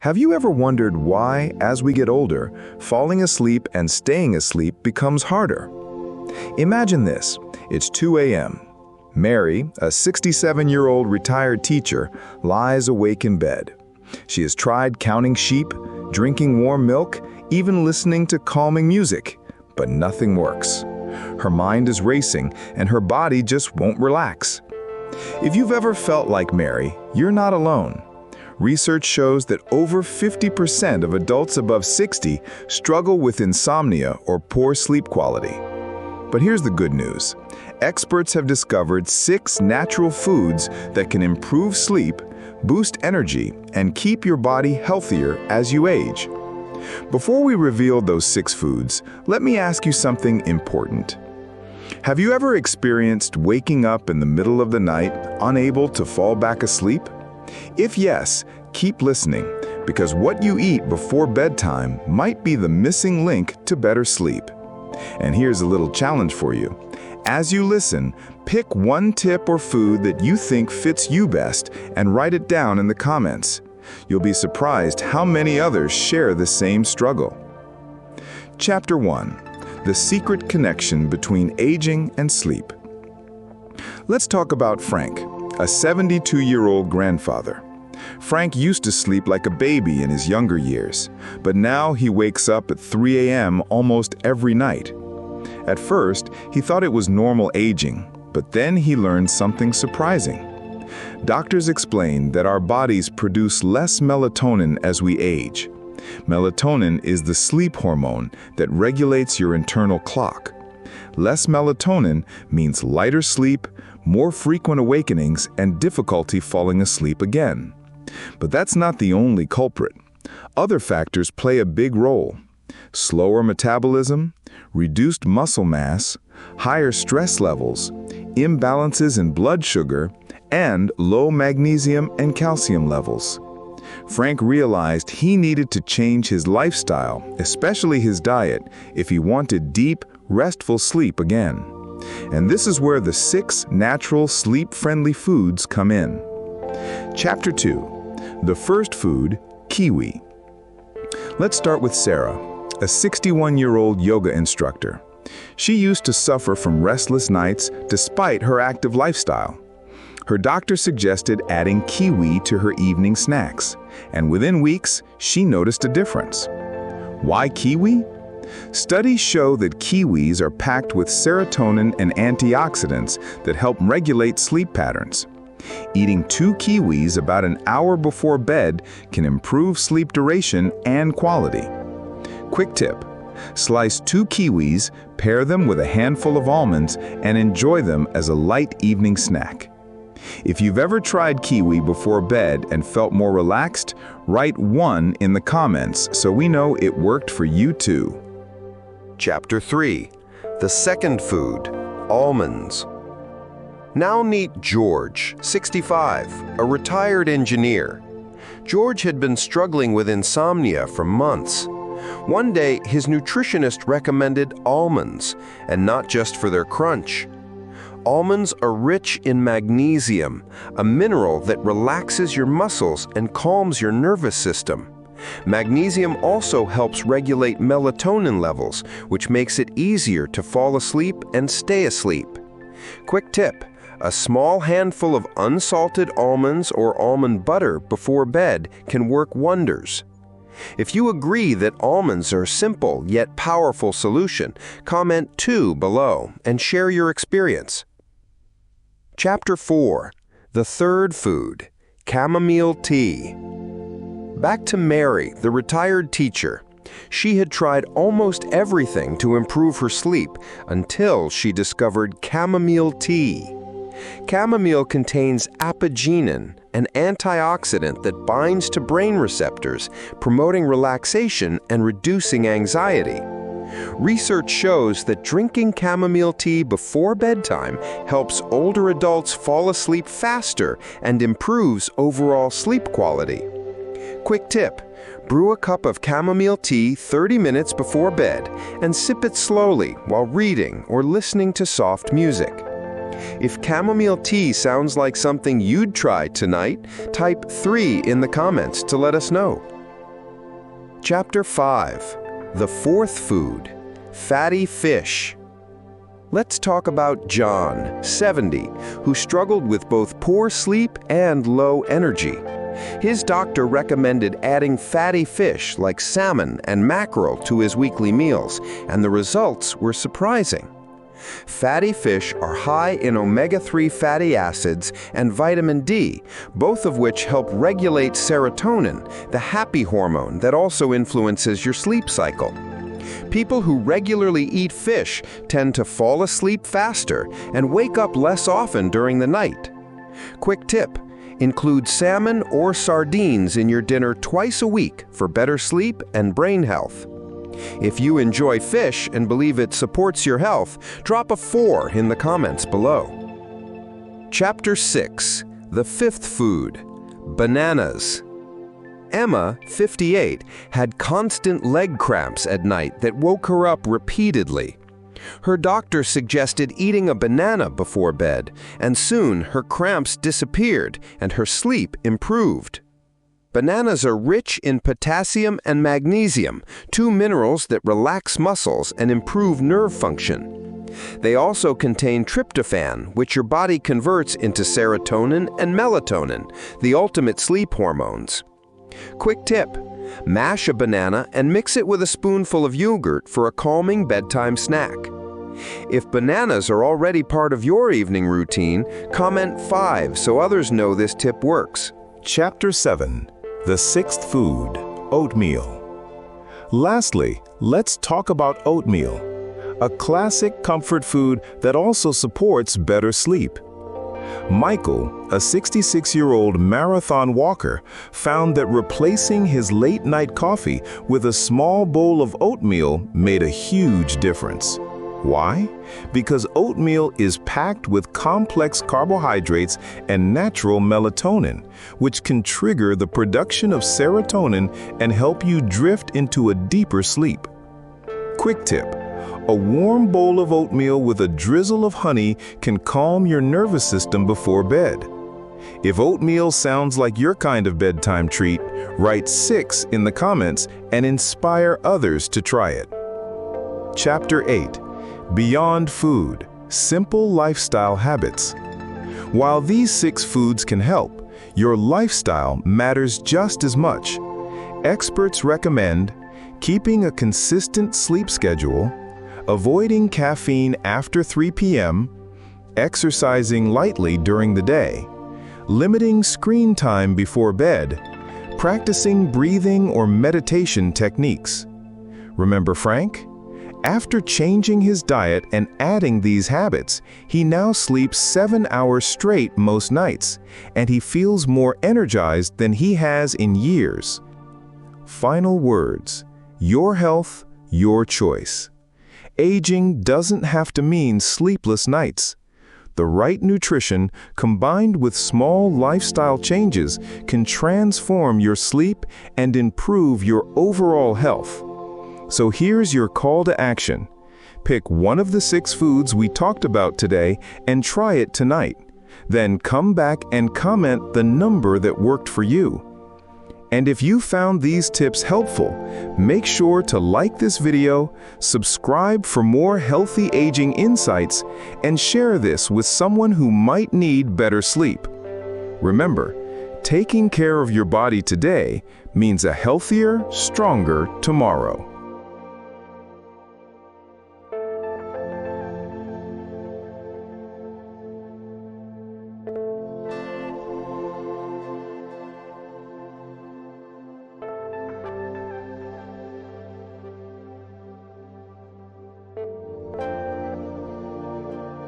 Have you ever wondered why, as we get older, falling asleep and staying asleep becomes harder? Imagine this. It's 2 a.m. Mary, a 67-year-old retired teacher, lies awake in bed. She has tried counting sheep, drinking warm milk, even listening to calming music, but nothing works. Her mind is racing, and her body just won't relax. If you've ever felt like Mary, you're not alone. Research shows that over 50% of adults above 60 struggle with insomnia or poor sleep quality. But here's the good news. Experts have discovered 6 natural foods that can improve sleep, boost energy, and keep your body healthier as you age. Before we reveal those 6 foods, let me ask you something important. Have you ever experienced waking up in the middle of the night, unable to fall back asleep? If yes, keep listening, because what you eat before bedtime might be the missing link to better sleep. And here's a little challenge for you. As you listen, pick one tip or food that you think fits you best and write it down in the comments. You'll be surprised how many others share the same struggle. Chapter 1. The secret connection between aging and sleep. Let's talk about Frank, a 72-year-old grandfather. Frank used to sleep like a baby in his younger years, but now he wakes up at 3 a.m. almost every night. At first, he thought it was normal aging, but then he learned something surprising. Doctors explain that our bodies produce less melatonin as we age. Melatonin is the sleep hormone that regulates your internal clock. Less melatonin means lighter sleep, more frequent awakenings, and difficulty falling asleep again. But that's not the only culprit. Other factors play a big role. Slower metabolism, reduced muscle mass, higher stress levels, imbalances in blood sugar, and low magnesium and calcium levels. Frank realized he needed to change his lifestyle, especially his diet, if he wanted deep, restful sleep again. And this is where the 6 natural sleep-friendly foods come in. Chapter 2. The first food, kiwi. Let's start with Sarah, a 61-year-old yoga instructor. She used to suffer from restless nights despite her active lifestyle. Her doctor suggested adding kiwi to her evening snacks, and within weeks, she noticed a difference. Why kiwi? Studies show that kiwis are packed with serotonin and antioxidants that help regulate sleep patterns. Eating 2 kiwis about an hour before bed can improve sleep duration and quality. Quick tip: slice 2 kiwis, pair them with a handful of almonds, and enjoy them as a light evening snack. If you've ever tried kiwi before bed and felt more relaxed, write 1 in the comments so we know it worked for you too. Chapter 3. The second food, almonds. Now meet George, 65, a retired engineer. George had been struggling with insomnia for months. One day, his nutritionist recommended almonds, and not just for their crunch. Almonds are rich in magnesium, a mineral that relaxes your muscles and calms your nervous system. Magnesium also helps regulate melatonin levels, which makes it easier to fall asleep and stay asleep. Quick tip: a small handful of unsalted almonds or almond butter before bed can work wonders. If you agree that almonds are a simple yet powerful solution, comment 2 below and share your experience. Chapter 4. The third food, chamomile tea. Back to Mary, the retired teacher. She had tried almost everything to improve her sleep until she discovered chamomile tea. Chamomile contains apigenin, an antioxidant that binds to brain receptors, promoting relaxation and reducing anxiety. Research shows that drinking chamomile tea before bedtime helps older adults fall asleep faster and improves overall sleep quality. Quick tip: brew a cup of chamomile tea 30 minutes before bed and sip it slowly while reading or listening to soft music. If chamomile tea sounds like something you'd try tonight, type 3 in the comments to let us know. Chapter 5. The fourth food, fatty fish. Let's talk about John, 70, who struggled with both poor sleep and low energy. His doctor recommended adding fatty fish like salmon and mackerel to his weekly meals, and the results were surprising. Fatty fish are high in omega-3 fatty acids and vitamin D, both of which help regulate serotonin, the happy hormone that also influences your sleep cycle. People who regularly eat fish tend to fall asleep faster and wake up less often during the night. Quick tip: include salmon or sardines in your dinner twice a week for better sleep and brain health. If you enjoy fish and believe it supports your health, drop a 4 in the comments below. Chapter 6. The fifth food, bananas. Emma, 58, had constant leg cramps at night that woke her up repeatedly. Her doctor suggested eating a banana before bed, and soon her cramps disappeared and her sleep improved. Bananas are rich in potassium and magnesium, 2 minerals that relax muscles and improve nerve function. They also contain tryptophan, which your body converts into serotonin and melatonin, the ultimate sleep hormones. Quick tip: mash a banana and mix it with a spoonful of yogurt for a calming bedtime snack. If bananas are already part of your evening routine, comment 5 so others know this tip works. Chapter 7. The sixth food, oatmeal. Lastly, let's talk about oatmeal, a classic comfort food that also supports better sleep. Michael, a 66-year-old marathon walker, found that replacing his late-night coffee with a small bowl of oatmeal made a huge difference. Why? Because oatmeal is packed with complex carbohydrates and natural melatonin, which can trigger the production of serotonin and help you drift into a deeper sleep. Quick tip: a warm bowl of oatmeal with a drizzle of honey can calm your nervous system before bed. If oatmeal sounds like your kind of bedtime treat, write 6 in the comments and inspire others to try it. Chapter 8. Beyond food, simple lifestyle habits. While these 6 foods can help, your lifestyle matters just as much. Experts recommend keeping a consistent sleep schedule, avoiding caffeine after 3 p.m., exercising lightly during the day, limiting screen time before bed, practicing breathing or meditation techniques. Remember Frank? After changing his diet and adding these habits, he now sleeps 7 hours straight most nights, and he feels more energized than he has in years. Final words: your health, your choice. Aging doesn't have to mean sleepless nights. The right nutrition, combined with small lifestyle changes, can transform your sleep and improve your overall health. So here's your call to action. Pick one of the 6 foods we talked about today and try it tonight. Then come back and comment the number that worked for you. And if you found these tips helpful, make sure to like this video, subscribe for more healthy aging insights, and share this with someone who might need better sleep. Remember, taking care of your body today means a healthier, stronger tomorrow.